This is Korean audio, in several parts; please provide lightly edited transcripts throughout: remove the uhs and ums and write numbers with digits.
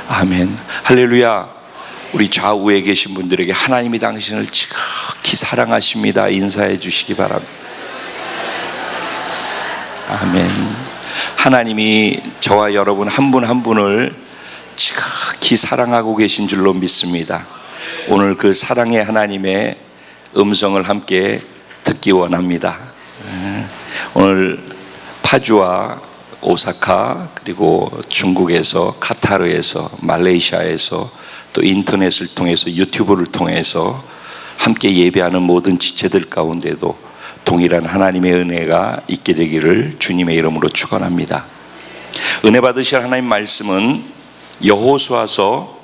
아멘. 할렐루야. 우리 좌우에 계신 분들에게 하나님이 당신을 지극히 사랑하십니다 인사해 주시기 바랍니다. 아멘. 하나님이 저와 여러분 한 분 한 분을 지극히 사랑하고 계신 줄로 믿습니다. 오늘 그 사랑의 하나님의 음성을 함께 듣기 원합니다. 오늘 파주와 오사카, 그리고 중국에서, 카타르에서, 말레이시아에서, 또 인터넷을 통해서, 유튜브를 통해서 함께 예배하는 모든 지체들 가운데도 동일한 하나님의 은혜가 있게 되기를 주님의 이름으로 축원합니다. 은혜 받으실 하나님 말씀은 여호수아서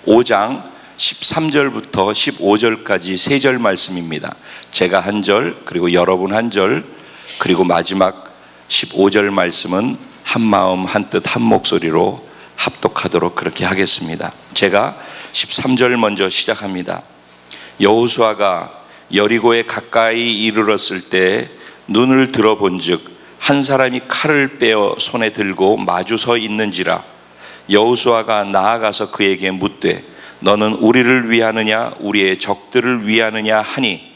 5장 13절부터 15절까지 3절 말씀입니다. 제가 한 절, 그리고 여러분 한 절, 그리고 마지막 15절 말씀은 한 마음 한 뜻 한 목소리로 합독하도록 그렇게 하겠습니다. 제가 13절 먼저 시작합니다. 여호수아가 여리고에 가까이 이르렀을 때 눈을 들어본즉 한 사람이 칼을 빼어 손에 들고 마주 서 있는지라. 여호수아가 나아가서 그에게 묻되 너는 우리를 위하느냐 우리의 적들을 위하느냐 하니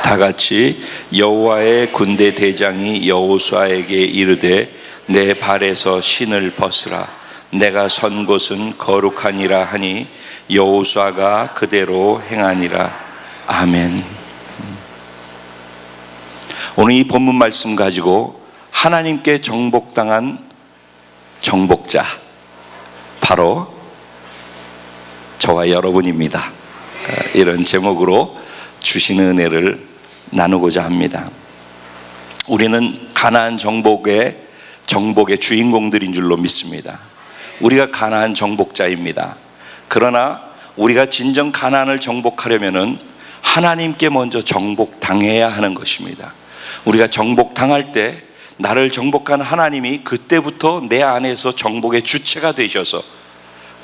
다 같이 여호와의 군대 대장이 여호수아에게 이르되 내 발에서 신을 벗으라. 내가 선 곳은 거룩하니라 하니 여호수아가 그대로 행하니라. 아멘. 오늘 이 본문 말씀 가지고 하나님께 정복당한 정복자, 바로 저와 여러분입니다. 이런 제목으로 주신 은혜를 나누고자 합니다. 우리는 가나안 정복의 주인공들인 줄로 믿습니다. 우리가 가나안 정복자입니다. 그러나 우리가 진정 가나안을 정복하려면은 하나님께 먼저 정복당해야 하는 것입니다. 우리가 정복당할 때 나를 정복한 하나님이 그때부터 내 안에서 정복의 주체가 되셔서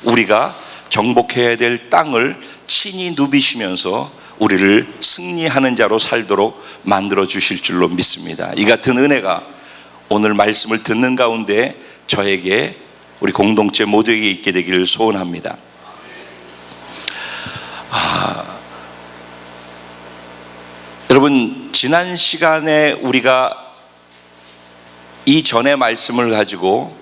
우리가 정복해야 될 땅을 친히 누비시면서 우리를 승리하는 자로 살도록 만들어 주실 줄로 믿습니다. 이 같은 은혜가 오늘 말씀을 듣는 가운데 저에게, 우리 공동체 모두에게 있게 되기를 소원합니다. 여러분, 지난 시간에 우리가 이전의 말씀을 가지고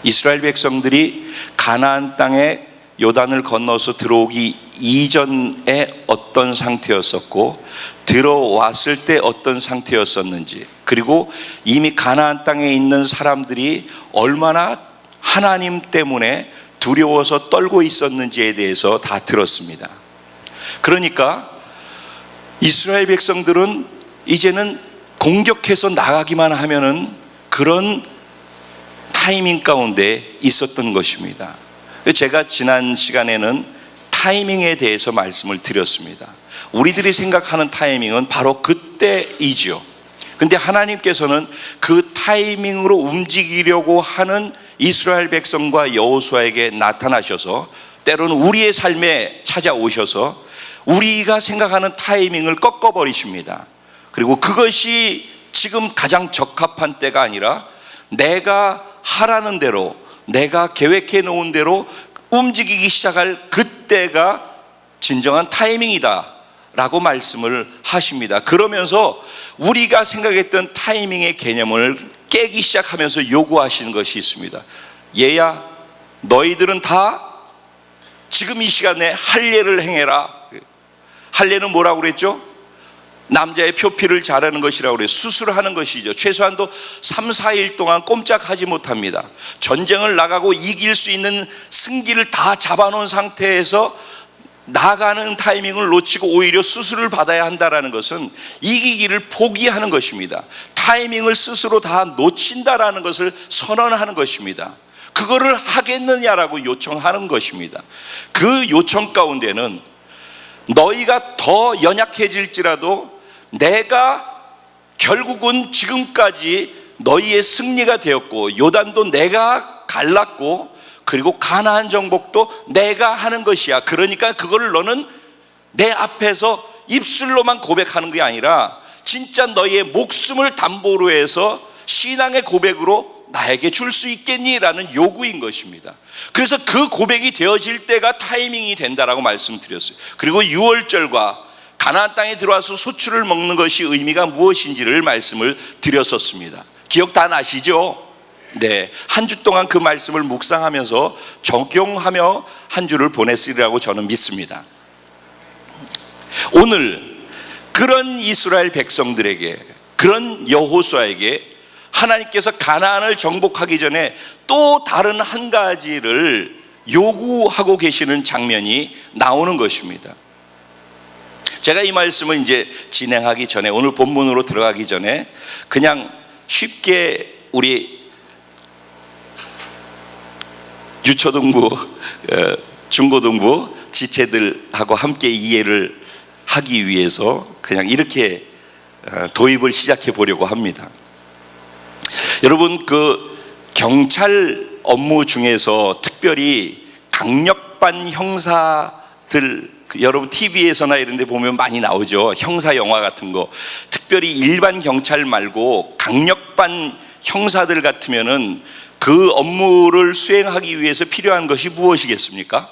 이스라엘 백성들이 가나안 땅에 요단을 건너서 들어오기 이전에 어떤 상태였었고 들어왔을 때 어떤 상태였었는지, 그리고 이미 가나안 땅에 있는 사람들이 얼마나 하나님 때문에 두려워서 떨고 있었는지에 대해서 다 들었습니다. 그러니까 이스라엘 백성들은 이제는 공격해서 나가기만 하면은 그런 타이밍 가운데 있었던 것입니다. 제가 지난 시간에는 타이밍에 대해서 말씀을 드렸습니다. 우리들이 생각하는 타이밍은 바로 그때이지요. 근데 하나님께서는 그 타이밍으로 움직이려고 하는 이스라엘 백성과 여호수아에게 나타나셔서 때로는 우리의 삶에 찾아오셔서 우리가 생각하는 타이밍을 꺾어버리십니다. 그리고 그것이 지금 가장 적합한 때가 아니라 내가 하라는 대로, 내가 계획해 놓은 대로 움직이기 시작할 그때가 진정한 타이밍이다 라고 말씀을 하십니다. 그러면서 우리가 생각했던 타이밍의 개념을 깨기 시작하면서 요구하시는 것이 있습니다. 얘야, 너희들은 다 지금 이 시간에 할례를 행해라. 할례는 뭐라고 그랬죠? 남자의 표피를 자르는 것이라고 그래요. 수술을 하는 것이죠. 최소한도 3, 4일 동안 꼼짝하지 못합니다. 전쟁을 나가고 이길 수 있는 승기를 다 잡아놓은 상태에서 나가는 타이밍을 놓치고 오히려 수술을 받아야 한다는 것은 이기기를 포기하는 것입니다. 타이밍을 스스로 다 놓친다라는 것을 선언하는 것입니다. 그거를 하겠느냐라고 요청하는 것입니다. 그 요청 가운데는 너희가 더 연약해질지라도 내가 결국은 지금까지 너희의 승리가 되었고 요단도 내가 갈랐고 그리고 가나안 정복도 내가 하는 것이야. 그러니까 그걸 너는 내 앞에서 입술로만 고백하는 게 아니라 진짜 너의 목숨을 담보로 해서 신앙의 고백으로 나에게 줄 수 있겠니? 라는 요구인 것입니다. 그래서 그 고백이 되어질 때가 타이밍이 된다라고 말씀드렸어요. 그리고 6월절과 가나안 땅에 들어와서 소출을 먹는 것이 의미가 무엇인지를 말씀을 드렸었습니다. 기억 다 나시죠? 네, 한 주 동안 그 말씀을 묵상하면서 적용하며 한 주를 보냈으리라고 저는 믿습니다. 오늘 그런 이스라엘 백성들에게, 그런 여호수아에게 하나님께서 가나안을 정복하기 전에 또 다른 한 가지를 요구하고 계시는 장면이 나오는 것입니다. 제가 이 말씀을 이제 진행하기 전에, 오늘 본문으로 들어가기 전에 그냥 쉽게 우리 유초등부, 중고등부 지체들하고 함께 이해를 하기 위해서 그냥 이렇게 도입을 시작해 보려고 합니다. 여러분, 그 경찰 업무 중에서 특별히 강력반 형사들, 여러분 TV에서나 이런 데 보면 많이 나오죠. 형사 영화 같은 거. 특별히 일반 경찰 말고 강력반 형사들 같으면은 그 업무를 수행하기 위해서 필요한 것이 무엇이겠습니까?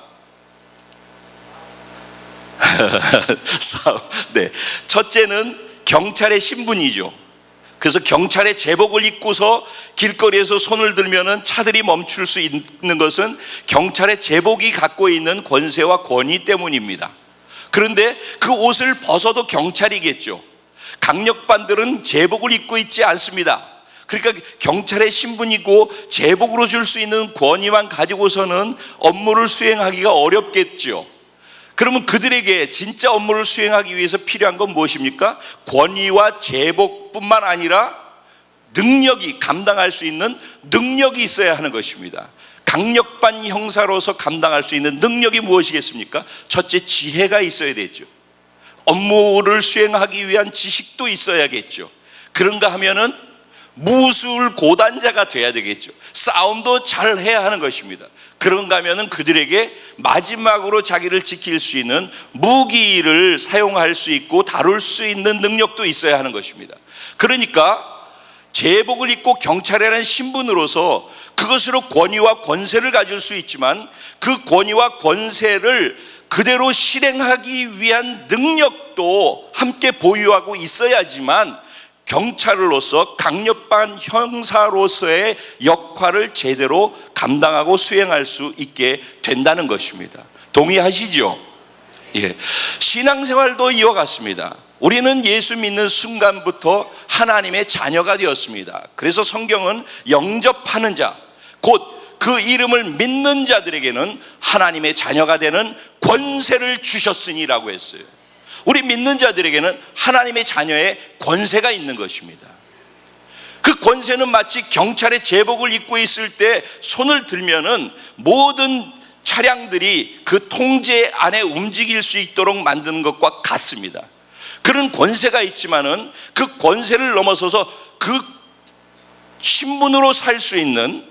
네, 첫째는 경찰의 신분이죠. 그래서 경찰의 제복을 입고서 길거리에서 손을 들면은 차들이 멈출 수 있는 것은 경찰의 제복이 갖고 있는 권세와 권위 때문입니다. 그런데 그 옷을 벗어도 경찰이겠죠. 강력반들은 제복을 입고 있지 않습니다. 그러니까 경찰의 신분이고 제복으로 줄 수 있는 권위만 가지고서는 업무를 수행하기가 어렵겠죠. 그러면 그들에게 진짜 업무를 수행하기 위해서 필요한 건 무엇입니까? 권위와 제복뿐만 아니라 능력이, 감당할 수 있는 능력이 있어야 하는 것입니다. 강력반 형사로서 감당할 수 있는 능력이 무엇이겠습니까? 첫째, 지혜가 있어야 되죠. 업무를 수행하기 위한 지식도 있어야겠죠. 그런가 하면은 무술 고단자가 돼야 되겠죠. 싸움도 잘 해야 하는 것입니다. 그런가 하면은 그들에게 마지막으로 자기를 지킬 수 있는 무기를 사용할 수 있고 다룰 수 있는 능력도 있어야 하는 것입니다. 그러니까 제복을 입고 경찰이라는 신분으로서 그것으로 권위와 권세를 가질 수 있지만 그 권위와 권세를 그대로 실행하기 위한 능력도 함께 보유하고 있어야지만 경찰로서 강력반 형사로서의 역할을 제대로 감당하고 수행할 수 있게 된다는 것입니다. 동의하시죠? 예. 신앙생활도 이와 같습니다. 우리는 예수 믿는 순간부터 하나님의 자녀가 되었습니다. 그래서 성경은 영접하는 자, 곧 그 이름을 믿는 자들에게는 하나님의 자녀가 되는 권세를 주셨으니라고 했어요. 우리 믿는 자들에게는 하나님의 자녀의 권세가 있는 것입니다. 그 권세는 마치 경찰의 제복을 입고 있을 때 손을 들면은 모든 차량들이 그 통제 안에 움직일 수 있도록 만드는 것과 같습니다. 그런 권세가 있지만은 그 권세를 넘어서서 그 신분으로 살 수 있는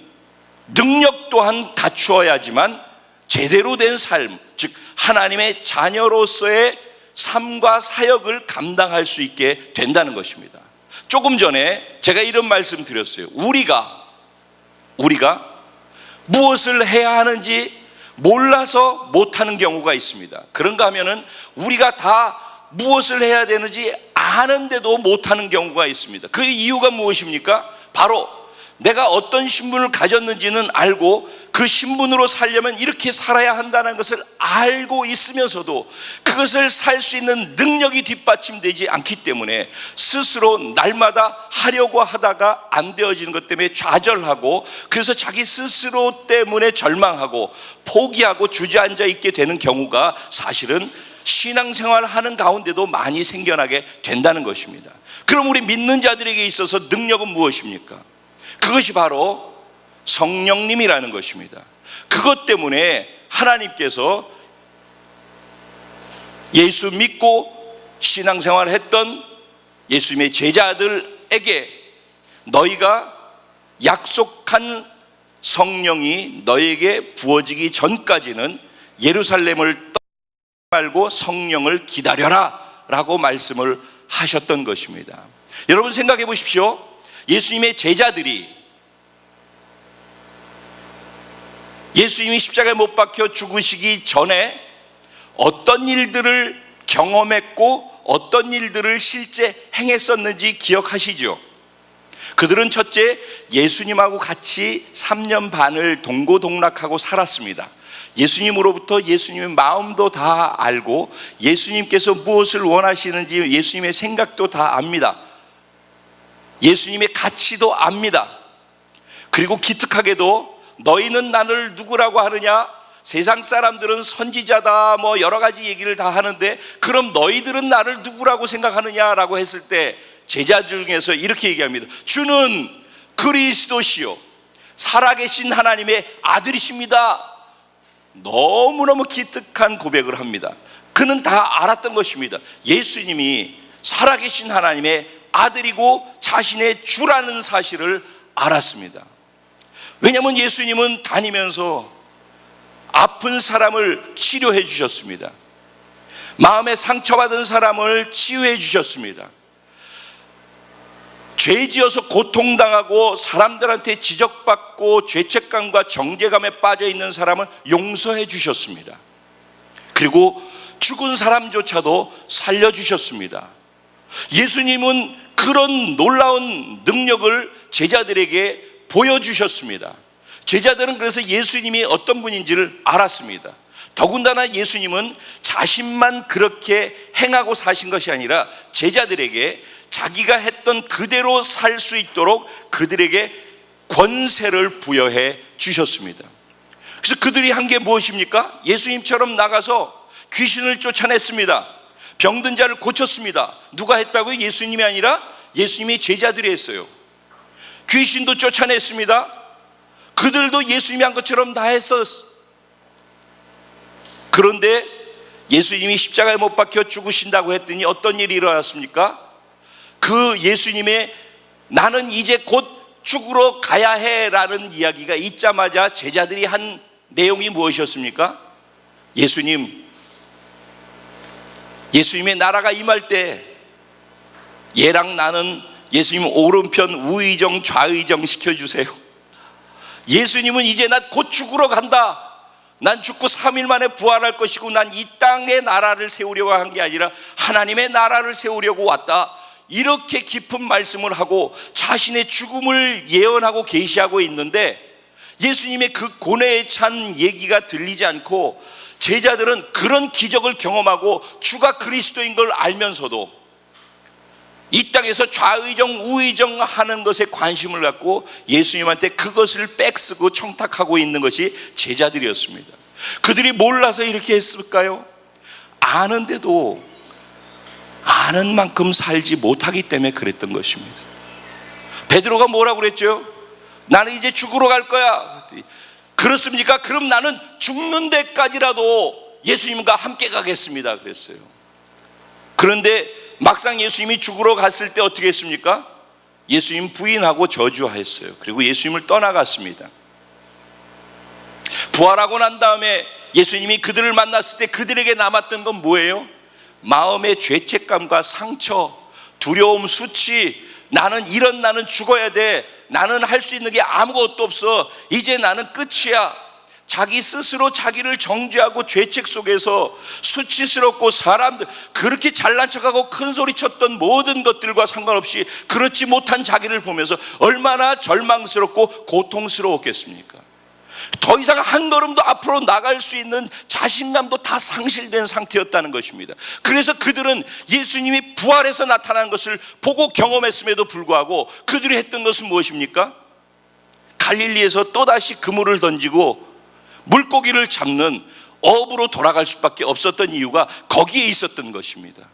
능력 또한 갖추어야지만 제대로 된 삶, 즉 하나님의 자녀로서의 삶과 사역을 감당할 수 있게 된다는 것입니다. 조금 전에 제가 이런 말씀 드렸어요. 우리가 무엇을 해야 하는지 몰라서 못하는 경우가 있습니다. 그런가 하면은 우리가 다 무엇을 해야 되는지 아는데도 못하는 경우가 있습니다. 그 이유가 무엇입니까? 바로 내가 어떤 신분을 가졌는지는 알고 그 신분으로 살려면 이렇게 살아야 한다는 것을 알고 있으면서도 그것을 살 수 있는 능력이 뒷받침되지 않기 때문에 스스로 날마다 하려고 하다가 안 되어지는 것 때문에 좌절하고, 그래서 자기 스스로 때문에 절망하고 포기하고 주저앉아 있게 되는 경우가 사실은 신앙생활 하는 가운데도 많이 생겨나게 된다는 것입니다. 그럼 우리 믿는 자들에게 있어서 능력은 무엇입니까? 그것이 바로 성령님이라는 것입니다. 그것 때문에 하나님께서 예수 믿고 신앙생활을 했던 예수님의 제자들에게 너희가 약속한 성령이 너에게 부어지기 전까지는 예루살렘을 떠나지 말고 성령을 기다려라 라고 말씀을 하셨던 것입니다. 여러분 생각해 보십시오. 예수님의 제자들이 예수님이 십자가에 못 박혀 죽으시기 전에 어떤 일들을 경험했고 어떤 일들을 실제 행했었는지 기억하시죠? 그들은 첫째, 예수님하고 같이 3년 반을 동고동락하고 살았습니다. 예수님으로부터 예수님의 마음도 다 알고 예수님께서 무엇을 원하시는지 예수님의 생각도 다 압니다. 예수님의 가치도 압니다. 그리고 기특하게도 너희는 나를 누구라고 하느냐? 세상 사람들은 선지자다 뭐 여러 가지 얘기를 다 하는데 그럼 너희들은 나를 누구라고 생각하느냐라고 했을 때 제자 중에서 이렇게 얘기합니다. 주는 그리스도시요 살아계신 하나님의 아들이십니다. 너무너무 기특한 고백을 합니다. 그는 다 알았던 것입니다. 예수님이 살아계신 하나님의 아들이고 자신의 주라는 사실을 알았습니다. 왜냐하면 예수님은 다니면서 아픈 사람을 치료해 주셨습니다. 마음에 상처받은 사람을 치유해 주셨습니다. 죄지어서 고통당하고 사람들한테 지적받고 죄책감과 정죄감에 빠져 있는 사람을 용서해 주셨습니다. 그리고 죽은 사람조차도 살려주셨습니다. 예수님은 그런 놀라운 능력을 제자들에게 보여주셨습니다. 제자들은 그래서 예수님이 어떤 분인지를 알았습니다. 더군다나 예수님은 자신만 그렇게 행하고 사신 것이 아니라 제자들에게 자기가 했던 그대로 살 수 있도록 그들에게 권세를 부여해 주셨습니다. 그래서 그들이 한 게 무엇입니까? 예수님처럼 나가서 귀신을 쫓아냈습니다. 병든 자를 고쳤습니다. 누가 했다고요? 예수님이 아니라 예수님이 제자들이 했어요. 귀신도 쫓아냈습니다. 그들도 예수님이 한 것처럼 다 했었어. 그런데 예수님이 십자가에 못 박혀 죽으신다고 했더니 어떤 일이 일어났습니까? 그 예수님의 나는 이제 곧 죽으러 가야 해라는 이야기가 있자마자 제자들이 한 내용이 무엇이었습니까? 예수님의 나라가 임할 때 얘랑 나는 예수님 오른편 우의정 좌의정 시켜주세요. 예수님은 이제 나 곧 죽으러 간다. 난 죽고 3일 만에 부활할 것이고 난 이 땅의 나라를 세우려고 한 게 아니라 하나님의 나라를 세우려고 왔다. 이렇게 깊은 말씀을 하고 자신의 죽음을 예언하고 계시하고 있는데 예수님의 그 고뇌에 찬 얘기가 들리지 않고 제자들은 그런 기적을 경험하고 주가 그리스도인 걸 알면서도 이 땅에서 좌의정 우의정 하는 것에 관심을 갖고 예수님한테 그것을 빽쓰고 청탁하고 있는 것이 제자들이었습니다. 그들이 몰라서 이렇게 했을까요? 아는데도 아는 만큼 살지 못하기 때문에 그랬던 것입니다. 베드로가 뭐라고 그랬죠? 나는 이제 죽으러 갈 거야. 그렇습니까? 그럼 나는 죽는 데까지라도 예수님과 함께 가겠습니다 그랬어요. 그런데 막상 예수님이 죽으러 갔을 때 어떻게 했습니까? 예수님 부인하고 저주했어요. 그리고 예수님을 떠나갔습니다. 부활하고 난 다음에 예수님이 그들을 만났을 때 그들에게 남았던 건 뭐예요? 마음의 죄책감과 상처, 두려움, 수치. 나는 죽어야 돼. 나는 할 수 있는 게 아무것도 없어. 이제 나는 끝이야. 자기 스스로 자기를 정죄하고 죄책 속에서 수치스럽고 사람들 그렇게 잘난 척하고 큰 소리 쳤던 모든 것들과 상관없이 그렇지 못한 자기를 보면서 얼마나 절망스럽고 고통스러웠겠습니까? 더 이상 한 걸음도 앞으로 나갈 수 있는 자신감도 다 상실된 상태였다는 것입니다. 그래서 그들은 예수님이 부활해서 나타난 것을 보고 경험했음에도 불구하고 그들이 했던 것은 무엇입니까? 갈릴리에서 또다시 그물을 던지고 물고기를 잡는 어부로 돌아갈 수밖에 없었던 이유가 거기에 있었던 것입니다.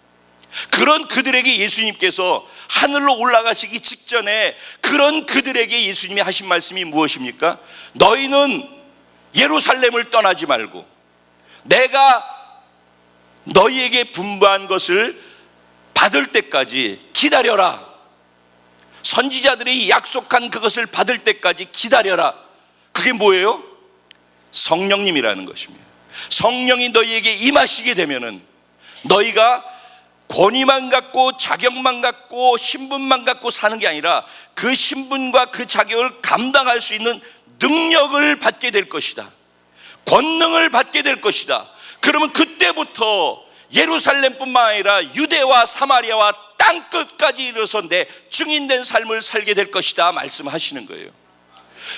그런 그들에게 예수님께서 하늘로 올라가시기 직전에 그런 그들에게 예수님이 하신 말씀이 무엇입니까? 너희는 예루살렘을 떠나지 말고 내가 너희에게 분부한 것을 받을 때까지 기다려라. 선지자들이 약속한 그것을 받을 때까지 기다려라. 그게 뭐예요? 성령님이라는 것입니다. 성령이 너희에게 임하시게 되면은 너희가 권위만 갖고 자격만 갖고 신분만 갖고 사는 게 아니라 그 신분과 그 자격을 감당할 수 있는 능력을 받게 될 것이다. 권능을 받게 될 것이다. 그러면 그때부터 예루살렘뿐만 아니라 유대와 사마리아와 땅끝까지 이르러서 내 증인된 삶을 살게 될 것이다 말씀하시는 거예요.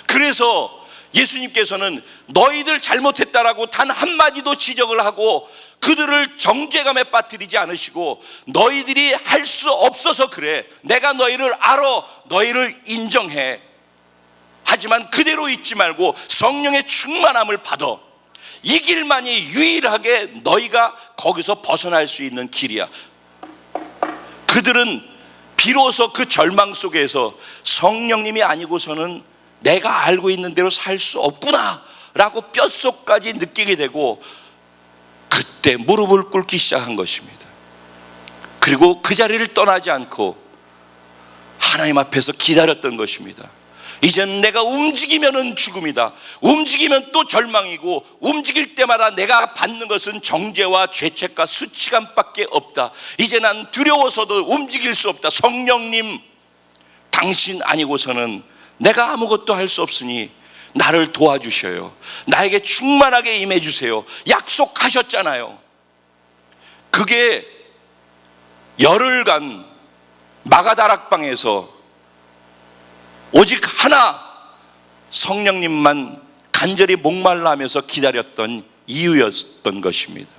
그래서 예수님께서는 너희들 잘못했다라고 단 한마디도 지적을 하고 그들을 정죄감에 빠뜨리지 않으시고 너희들이 할 수 없어서 그래, 내가 너희를 알아, 너희를 인정해, 하지만 그대로 있지 말고 성령의 충만함을 받아. 이 길만이 유일하게 너희가 거기서 벗어날 수 있는 길이야. 그들은 비로소 그 절망 속에서 성령님이 아니고서는 내가 알고 있는 대로 살 수 없구나 라고 뼛속까지 느끼게 되고 그때 무릎을 꿇기 시작한 것입니다. 그리고 그 자리를 떠나지 않고 하나님 앞에서 기다렸던 것입니다. 이젠 내가 움직이면은 죽음이다, 움직이면 또 절망이고, 움직일 때마다 내가 받는 것은 정죄와 죄책과 수치감밖에 없다. 이제 난 두려워서도 움직일 수 없다. 성령님, 당신 아니고서는 내가 아무것도 할 수 없으니 나를 도와주셔요. 나에게 충만하게 임해 주세요. 약속하셨잖아요. 그게 열흘간 마가다락방에서 오직 하나 성령님만 간절히 목말라 하면서 기다렸던 이유였던 것입니다.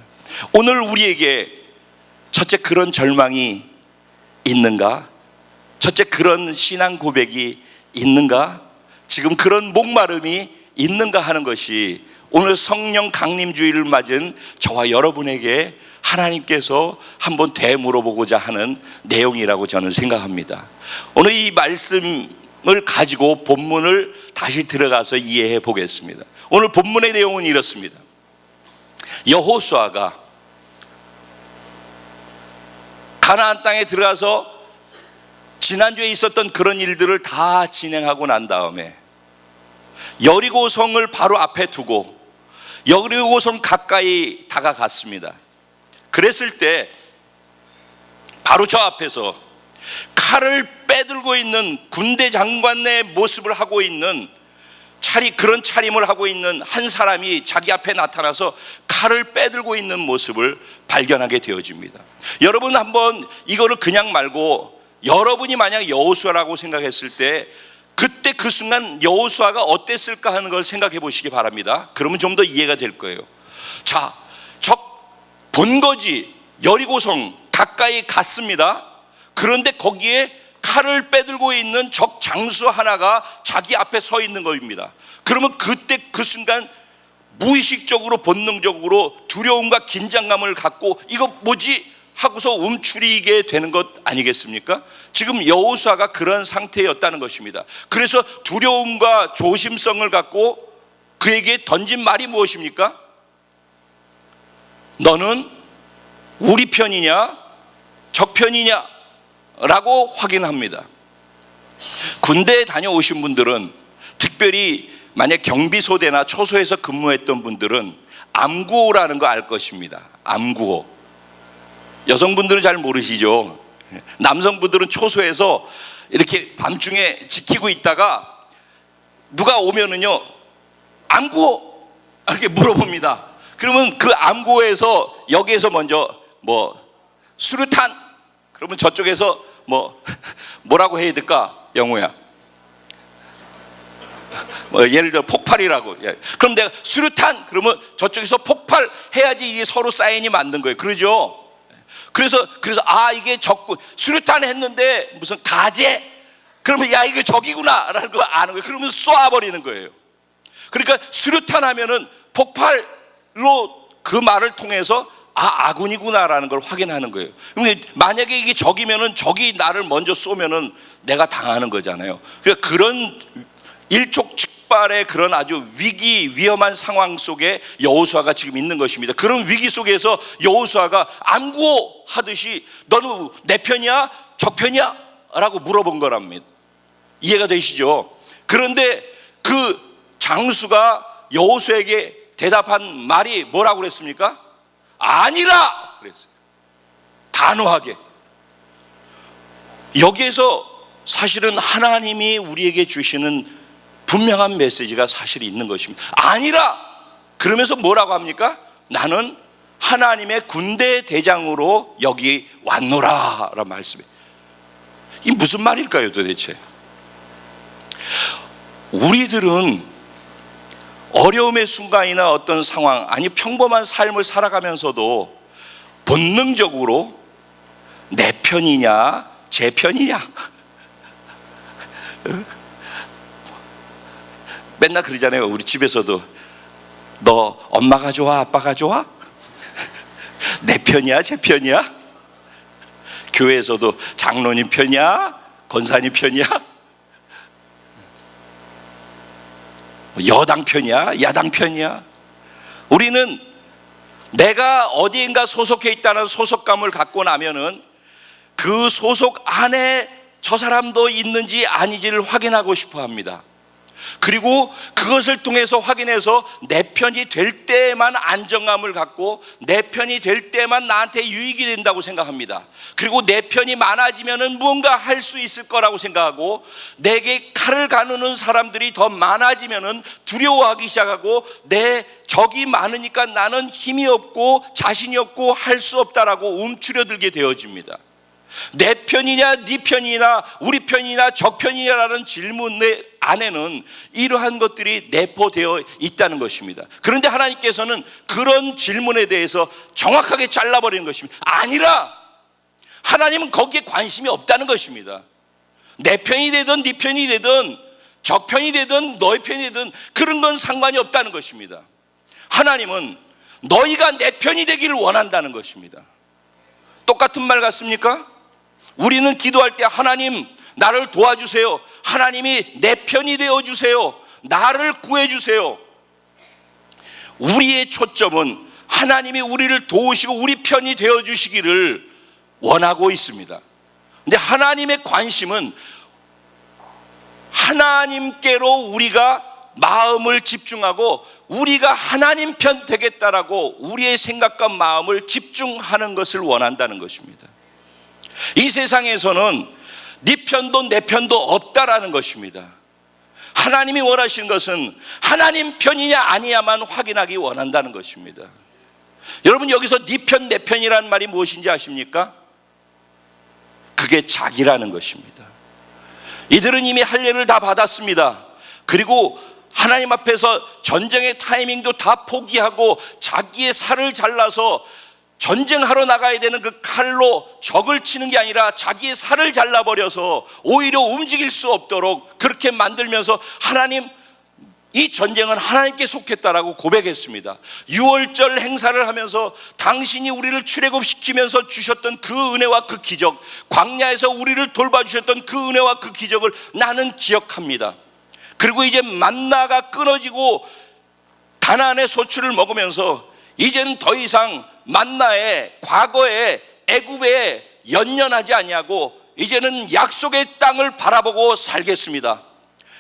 오늘 우리에게 첫째 그런 절망이 있는가? 첫째 그런 신앙 고백이 있는가? 지금 그런 목마름이 있는가 하는 것이 오늘 성령 강림주의를 맞은 저와 여러분에게 하나님께서 한번 되물어보고자 하는 내용이라고 저는 생각합니다. 오늘 이 말씀을 가지고 본문을 다시 들어가서 이해해 보겠습니다. 오늘 본문의 내용은 이렇습니다. 여호수아가 가나안 땅에 들어가서 지난주에 있었던 그런 일들을 다 진행하고 난 다음에 여리고성을 바로 앞에 두고 여리고성 가까이 다가갔습니다. 그랬을 때 바로 저 앞에서 칼을 빼들고 있는 군대 장관의 모습을 하고 있는 그런 차림을 하고 있는 한 사람이 자기 앞에 나타나서 칼을 빼들고 있는 모습을 발견하게 되어집니다. 여러분 한번 이거를 그냥 말고 여러분이 만약 여호수아라고 생각했을 때 그때 그 순간 여호수아가 어땠을까 하는 걸 생각해 보시기 바랍니다. 그러면 좀 더 이해가 될 거예요. 자, 적 본거지 여리고성 가까이 갔습니다. 그런데 거기에 칼을 빼들고 있는 적 장수 하나가 자기 앞에 서 있는 겁니다. 그러면 그때 그 순간 무의식적으로 본능적으로 두려움과 긴장감을 갖고 이거 뭐지? 하고서 움츠리게 되는 것 아니겠습니까? 지금 여호수아가 그런 상태였다는 것입니다. 그래서 두려움과 조심성을 갖고 그에게 던진 말이 무엇입니까? 너는 우리 편이냐 적 편이냐 라고 확인합니다. 군대에 다녀오신 분들은, 특별히 만약 경비소대나 초소에서 근무했던 분들은 암구호라는 거 알 것입니다. 암구호. 여성분들은 잘 모르시죠. 남성분들은 초소에서 이렇게 밤중에 지키고 있다가 누가 오면은요, 암구호 이렇게 물어봅니다. 그러면 그 암구호에서 여기에서 먼저 수류탄, 그러면 저쪽에서 뭐라고 해야 될까? 영호야, 예를 들어 폭발이라고. 그럼 내가 수류탄 그러면 저쪽에서 폭발해야지 이게 서로 사인이 맞는 거예요. 그러죠? 그래서 이게 적군, 수류탄 했는데 무슨 가재, 그러면 야 이게 적이구나 라는 걸 아는 거예요. 그러면 쏘아버리는 거예요. 그러니까 수류탄 하면은 폭발로 그 말을 통해서 아군이구나라는 걸 확인하는 거예요. 만약에 이게 적이면은 적이 나를 먼저 쏘면은 내가 당하는 거잖아요. 그러니까 그런 일촉즉발의 그런 아주 위험한 상황 속에 여호수아가 지금 있는 것입니다. 그런 위기 속에서 여호수아가 암구호 하듯이 너는 내 편이야 적 편이야 라고 물어본 거랍니다. 이해가 되시죠? 그런데 그 장수가 여호수아에게 대답한 말이 뭐라고 그랬습니까? 아니라 그랬어요. 단호하게. 여기에서 사실은 하나님이 우리에게 주시는 분명한 메시지가 사실 있는 것입니다. 아니라 그러면서 뭐라고 합니까? 나는 하나님의 군대 대장으로 여기 왔노라 라는 말씀이에요. 이게 무슨 말일까요 도대체? 우리들은 어려움의 순간이나 어떤 상황, 아니 평범한 삶을 살아가면서도 본능적으로 내 편이냐 제 편이냐 맨날 그러잖아요. 우리 집에서도 너 엄마가 좋아 아빠가 좋아? 내 편이야 제 편이야? 교회에서도 장로님 편이야 권사님 편이야? 여당 편이야 야당 편이야? 우리는 내가 어디인가 소속해 있다는 소속감을 갖고 나면은 그 소속 안에 저 사람도 있는지 아니지를 확인하고 싶어 합니다. 그리고 그것을 통해서 확인해서 내 편이 될 때만 안정감을 갖고 내 편이 될 때만 나한테 유익이 된다고 생각합니다. 그리고 내 편이 많아지면은 무언가 할 수 있을 거라고 생각하고, 내게 칼을 가누는 사람들이 더 많아지면은 두려워하기 시작하고, 내 적이 많으니까 나는 힘이 없고 자신이 없고 할 수 없다라고 움츠려들게 되어집니다. 내 편이냐 네 편이냐 우리 편이냐 적 편이냐라는 질문 안에는 이러한 것들이 내포되어 있다는 것입니다. 그런데 하나님께서는 그런 질문에 대해서 정확하게 잘라버리는 것입니다. 아니라 하나님은 거기에 관심이 없다는 것입니다. 내 편이 되든 네 편이 되든 적 편이 되든 너의 편이 되든 그런 건 상관이 없다는 것입니다. 하나님은 너희가 내 편이 되기를 원한다는 것입니다. 똑같은 말 같습니까? 우리는 기도할 때 하나님 나를 도와주세요. 하나님이 내 편이 되어주세요. 나를 구해주세요. 우리의 초점은 하나님이 우리를 도우시고 우리 편이 되어주시기를 원하고 있습니다. 근데 하나님의 관심은 하나님께로 우리가 마음을 집중하고 우리가 하나님 편 되겠다라고 우리의 생각과 마음을 집중하는 것을 원한다는 것입니다. 이 세상에서는 네 편도 내 편도 없다라는 것입니다. 하나님이 원하시는 것은 하나님 편이냐 아니냐만 확인하기 원한다는 것입니다. 여러분, 여기서 네 편 내 편이라는 말이 무엇인지 아십니까? 그게 자기라는 것입니다. 이들은 이미 할례를 다 받았습니다. 그리고 하나님 앞에서 전쟁의 타이밍도 다 포기하고 자기의 살을 잘라서 전쟁하러 나가야 되는 그 칼로 적을 치는 게 아니라 자기의 살을 잘라버려서 오히려 움직일 수 없도록 그렇게 만들면서 하나님, 이 전쟁은 하나님께 속했다라고 고백했습니다. 6월절 행사를 하면서 당신이 우리를 출애굽시키면서 주셨던 그 은혜와 그 기적, 광야에서 우리를 돌봐주셨던 그 은혜와 그 기적을 나는 기억합니다. 그리고 이제 만나가 끊어지고 가나안의 소출을 먹으면서 이제는 더 이상 만나에 과거에 애굽에 연연하지 아니하고 이제는 약속의 땅을 바라보고 살겠습니다.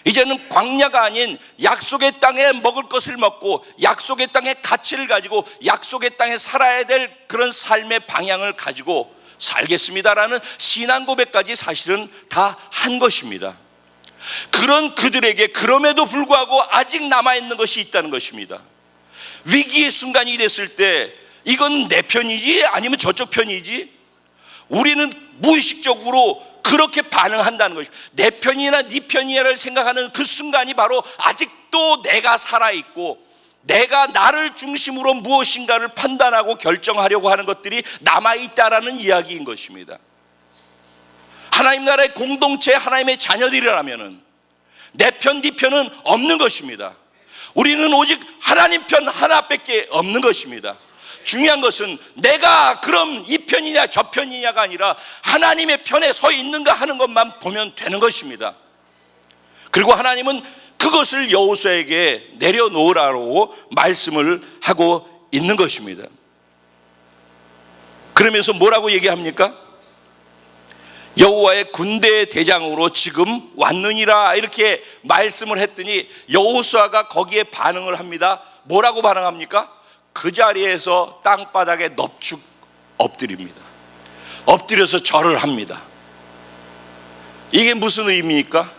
이제는 광야가 아닌 약속의 땅에 먹을 것을 먹고 약속의 땅의 가치를 가지고 약속의 땅에 살아야 될 그런 삶의 방향을 가지고 살겠습니다라는 신앙 고백까지 사실은 다 한 것입니다. 그런 그들에게 그럼에도 불구하고 아직 남아있는 것이 있다는 것입니다. 위기의 순간이 됐을 때 이건 내 편이지 아니면 저쪽 편이지, 우리는 무의식적으로 그렇게 반응한다는 것입니다. 내 편이나 네 편이야를 생각하는 그 순간이 바로 아직도 내가 살아있고 내가 나를 중심으로 무엇인가를 판단하고 결정하려고 하는 것들이 남아있다라는 이야기인 것입니다. 하나님 나라의 공동체, 하나님의 자녀들이라면 내 편, 네 편은 없는 것입니다. 우리는 오직 하나님 편 하나밖에 없는 것입니다. 중요한 것은 내가 그럼 이 편이냐 저 편이냐가 아니라 하나님의 편에 서 있는가 하는 것만 보면 되는 것입니다. 그리고 하나님은 그것을 여호수아에게 내려놓으라고 말씀을 하고 있는 것입니다. 그러면서 뭐라고 얘기합니까? 여호와의 군대 대장으로 지금 왔느니라 이렇게 말씀을 했더니 여호수아가 거기에 반응을 합니다. 뭐라고 반응합니까? 그 자리에서 땅바닥에 넙죽 엎드립니다. 엎드려서 절을 합니다. 이게 무슨 의미입니까?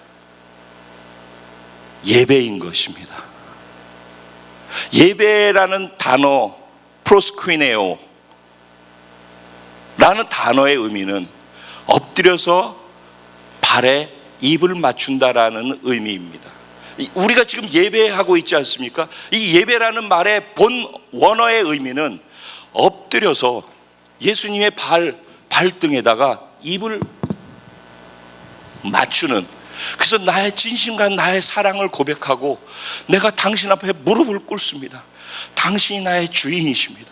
예배인 것입니다. 예배라는 단어, 프로스퀴네오 라는 단어의 의미는 엎드려서 발에 입을 맞춘다라는 의미입니다. 우리가 지금 예배하고 있지 않습니까? 이 예배라는 말의 본 원어의 의미는 엎드려서 예수님의 발등에다가 입을 맞추는, 그래서 나의 진심과 나의 사랑을 고백하고 내가 당신 앞에 무릎을 꿇습니다. 당신이 나의 주인이십니다.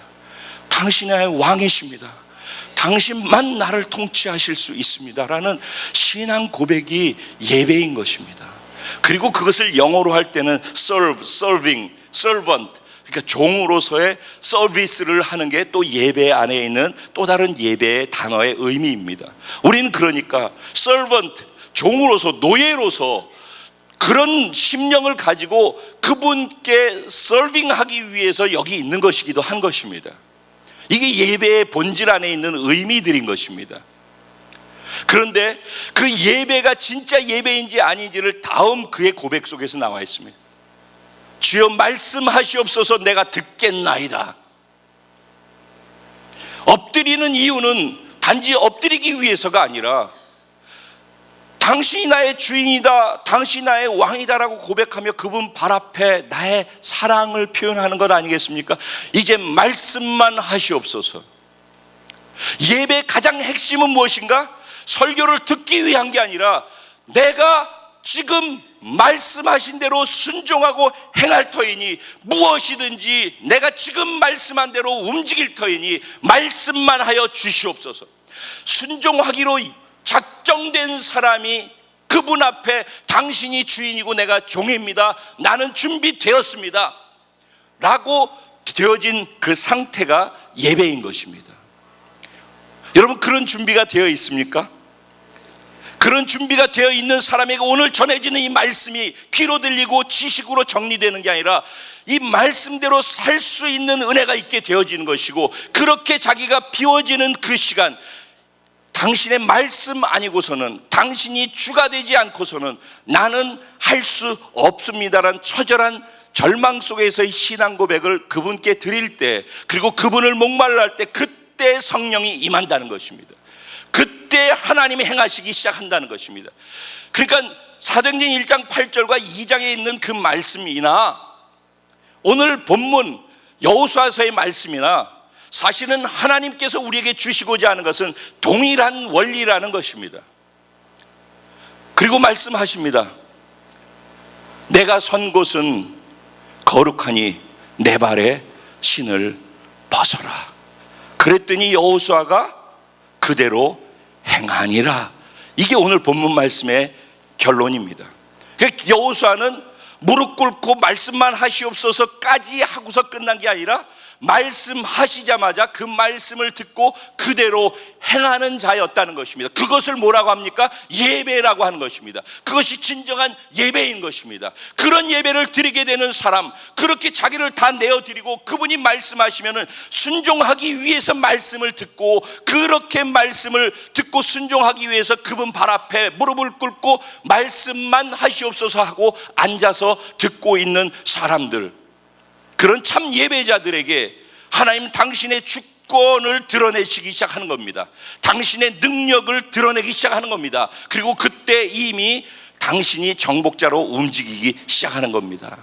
당신이 나의 왕이십니다. 당신만 나를 통치하실 수 있습니다 라는 신앙 고백이 예배인 것입니다. 그리고 그것을 영어로 할 때는 serving, servant, 그러니까 종으로서의 서비스를 하는 게 또 예배 안에 있는 또 다른 예배의 단어의 의미입니다. 우리는 그러니까 servant, 종으로서, 노예로서 그런 심령을 가지고 그분께 서빙하기 위해서 여기 있는 것이기도 한 것입니다. 이게 예배의 본질 안에 있는 의미들인 것입니다. 그런데 그 예배가 진짜 예배인지 아닌지를 다음 그의 고백 속에서 나와 있습니다. 주여 말씀하시옵소서 내가 듣겠나이다. 엎드리는 이유는 단지 엎드리기 위해서가 아니라 당신이 나의 주인이다, 당신이 나의 왕이다라고 고백하며 그분 발 앞에 나의 사랑을 표현하는 것 아니겠습니까? 이제 말씀만 하시옵소서. 예배의 가장 핵심은 무엇인가? 설교를 듣기 위한 게 아니라 내가 지금 말씀하신 대로 순종하고 행할 터이니, 무엇이든지 내가 지금 말씀한 대로 움직일 터이니 말씀만 하여 주시옵소서. 순종하기로 작정된 사람이 그분 앞에 당신이 주인이고 내가 종입니다, 나는 준비되었습니다 라고 되어진 그 상태가 예배인 것입니다. 여러분, 그런 준비가 되어 있습니까? 그런 준비가 되어 있는 사람에게 오늘 전해지는 이 말씀이 귀로 들리고 지식으로 정리되는 게 아니라 이 말씀대로 살 수 있는 은혜가 있게 되어지는 것이고, 그렇게 자기가 비워지는 그 시간, 당신의 말씀 아니고서는, 당신이 주가 되지 않고서는 나는 할 수 없습니다라는 처절한 절망 속에서의 신앙 고백을 그분께 드릴 때, 그리고 그분을 목말라 할 때, 그때 성령이 임한다는 것입니다. 그때 하나님이 행하시기 시작한다는 것입니다. 그러니까 사도행전 1장 8절과 2장에 있는 그 말씀이나 오늘 본문 여호수아서의 말씀이나 사실은 하나님께서 우리에게 주시고자 하는 것은 동일한 원리라는 것입니다. 그리고 말씀하십니다. 내가 선 곳은 거룩하니 내 발에 신을 벗어라. 그랬더니 여호수아가 그대로 행하니라. 이게 오늘 본문 말씀의 결론입니다. 여호수아는 무릎 꿇고 말씀만 하시옵소서까지 하고서 끝난 게 아니라 말씀하시자마자 그 말씀을 듣고 그대로 행하는 자였다는 것입니다. 그것을 뭐라고 합니까? 예배라고 하는 것입니다. 그것이 진정한 예배인 것입니다. 그런 예배를 드리게 되는 사람, 그렇게 자기를 다 내어드리고 그분이 말씀하시면은 순종하기 위해서 말씀을 듣고, 그렇게 말씀을 듣고 순종하기 위해서 그분 발 앞에 무릎을 꿇고 말씀만 하시옵소서 하고 앉아서 듣고 있는 사람들, 그런 참 예배자들에게 하나님 당신의 주권을 드러내시기 시작하는 겁니다. 당신의 능력을 드러내기 시작하는 겁니다. 그리고 그때 이미 당신이 정복자로 움직이기 시작하는 겁니다.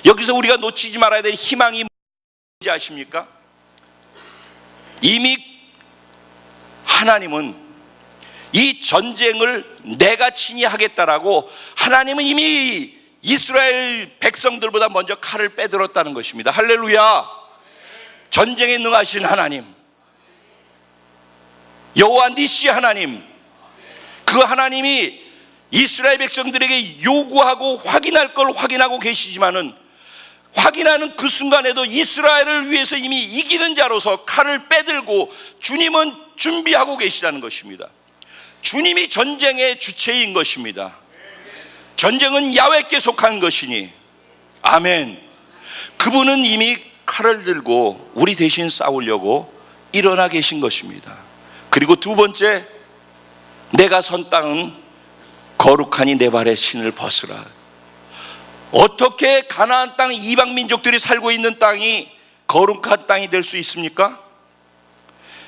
여기서 우리가 놓치지 말아야 될 희망이 뭔지 아십니까? 이미 하나님은 이 전쟁을 내가 친히 하겠다라고, 하나님은 이미 이스라엘 백성들보다 먼저 칼을 빼들었다는 것입니다. 할렐루야. 전쟁에 능하신 하나님, 여호와 니시 하나님, 그 하나님이 이스라엘 백성들에게 요구하고 확인할 걸 확인하고 계시지만은, 확인하는 그 순간에도 이스라엘을 위해서 이미 이기는 자로서 칼을 빼들고 주님은 준비하고 계시다는 것입니다. 주님이 전쟁의 주체인 것입니다. 전쟁은 야훼께 속한 것이니, 아멘. 그분은 이미 칼을 들고 우리 대신 싸우려고 일어나 계신 것입니다. 그리고 두 번째, 내가 선 땅은 거룩하니 내 발의 신을 벗으라. 어떻게 가나안 땅, 이방 민족들이 살고 있는 땅이 거룩한 땅이 될 수 있습니까?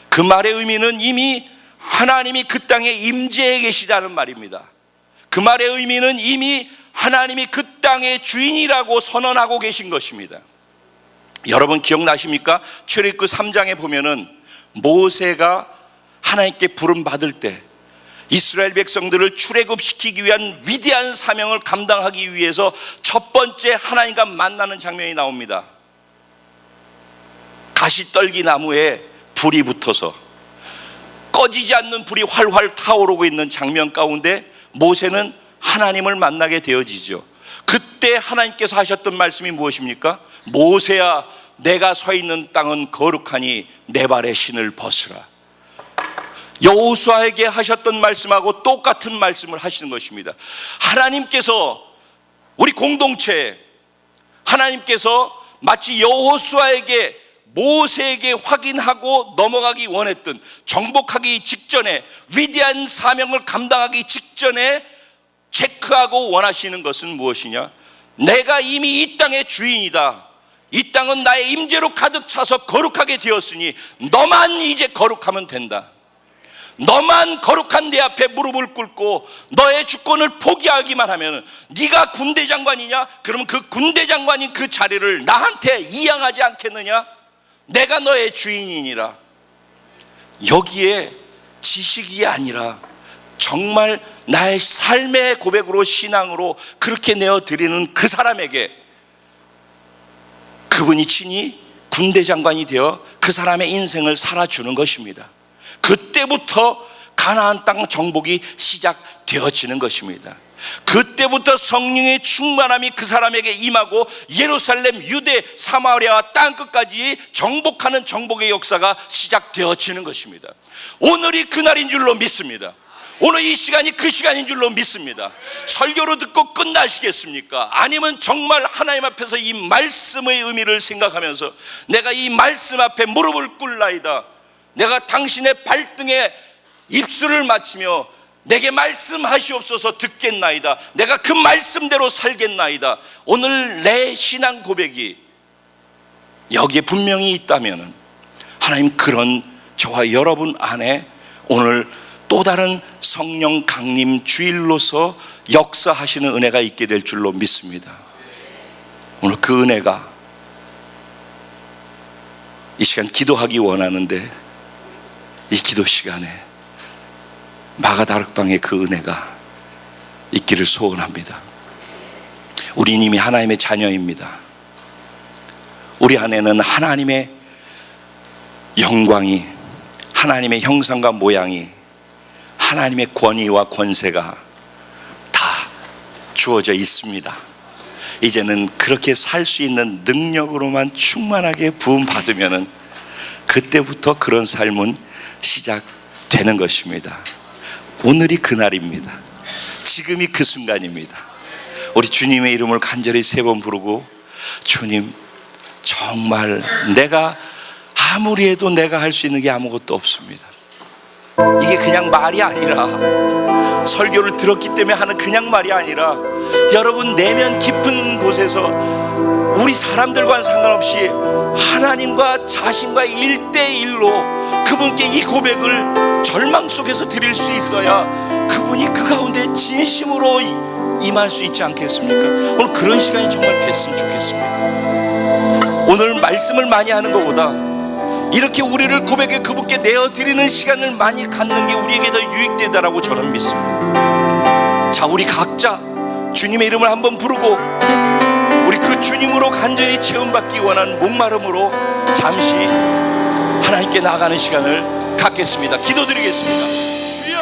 그 말의 의미는 이미 하나님이 그 땅에 임재해 계시다는 말입니다. 그 말의 의미는 이미 하나님이 그 땅의 주인이라고 선언하고 계신 것입니다. 여러분 기억나십니까? 출애굽기 3장에 보면은 모세가 하나님께 부름 받을 때 이스라엘 백성들을 출애굽시키기 위한 위대한 사명을 감당하기 위해서 첫 번째 하나님과 만나는 장면이 나옵니다. 가시떨기 나무에 불이 붙어서 꺼지지 않는 불이 활활 타오르고 있는 장면 가운데 모세는 하나님을 만나게 되어지죠. 그때 하나님께서 하셨던 말씀이 무엇입니까? 모세야, 내가 서 있는 땅은 거룩하니 내 발의 신을 벗으라. 여호수아에게 하셨던 말씀하고 똑같은 말씀을 하시는 것입니다. 하나님께서 우리 공동체, 하나님께서 마치 여호수아에게, 모세에게 확인하고 넘어가기 원했던, 정복하기 직전에, 위대한 사명을 감당하기 직전에 체크하고 원하시는 것은 무엇이냐? 내가 이미 이 땅의 주인이다. 이 땅은 나의 임재로 가득 차서 거룩하게 되었으니 너만 이제 거룩하면 된다. 너만 거룩한 내 앞에 무릎을 꿇고 너의 주권을 포기하기만 하면, 네가 군대 장관이냐? 그러면 그 군대 장관인 그 자리를 나한테 이양하지 않겠느냐? 내가 너의 주인이니라. 여기에 지식이 아니라 정말 나의 삶의 고백으로, 신앙으로 그렇게 내어드리는 그 사람에게 그분이 친히 군대 장관이 되어 그 사람의 인생을 살아주는 것입니다. 그때부터 가나안 땅 정복이 시작되어지는 것입니다. 그때부터 성령의 충만함이 그 사람에게 임하고 예루살렘, 유대, 사마리아와 땅끝까지 정복하는 정복의 역사가 시작되어지는 것입니다. 오늘이 그날인 줄로 믿습니다. 오늘 이 시간이 그 시간인 줄로 믿습니다. 설교로 듣고 끝나시겠습니까? 아니면 정말 하나님 앞에서 이 말씀의 의미를 생각하면서 내가 이 말씀 앞에 무릎을 꿇나이다, 내가 당신의 발등에 입술을 맞추며 내게 말씀하시옵소서 듣겠나이다, 내가 그 말씀대로 살겠나이다. 오늘 내 신앙 고백이 여기에 분명히 있다면 하나님 그런 저와 여러분 안에 오늘 또 다른 성령 강림 주일로서 역사하시는 은혜가 있게 될 줄로 믿습니다. 오늘 그 은혜가 이 시간 기도하기 원하는데, 이 기도 시간에 마가다락방의 그 은혜가 있기를 소원합니다. 우리는 이미 하나님의 자녀입니다. 우리 안에는 하나님의 영광이, 하나님의 형상과 모양이, 하나님의 권위와 권세가 다 주어져 있습니다. 이제는 그렇게 살 수 있는 능력으로만 충만하게 부음받으면 그때부터 그런 삶은 시작되는 것입니다. 오늘이 그날입니다. 지금이 그 순간입니다. 우리 주님의 이름을 간절히 3번 부르고, 주님, 정말 내가 아무리 해도 내가 할 수 있는 게 아무것도 없습니다. 이게 그냥 말이 아니라, 설교를 들었기 때문에 하는 그냥 말이 아니라, 여러분 내면 깊은 곳에서 우리 사람들과는 상관없이 하나님과 자신과 1대1로 그분께 이 고백을 절망 속에서 드릴 수 있어야 그분이 그 가운데 진심으로 임할 수 있지 않겠습니까? 오늘 그런 시간이 정말 됐으면 좋겠습니다. 오늘 말씀을 많이 하는 것보다 이렇게 우리를 고백에 그분께 내어드리는 시간을 많이 갖는 게 우리에게 더 유익되다라고 저는 믿습니다. 자, 우리 각자 주님의 이름을 한번 부르고 우리 그 주님으로 간절히 체험받기 원하는 목마름으로 잠시 하나님께 나아가는 시간을 갖겠습니다. 기도드리겠습니다. 주여!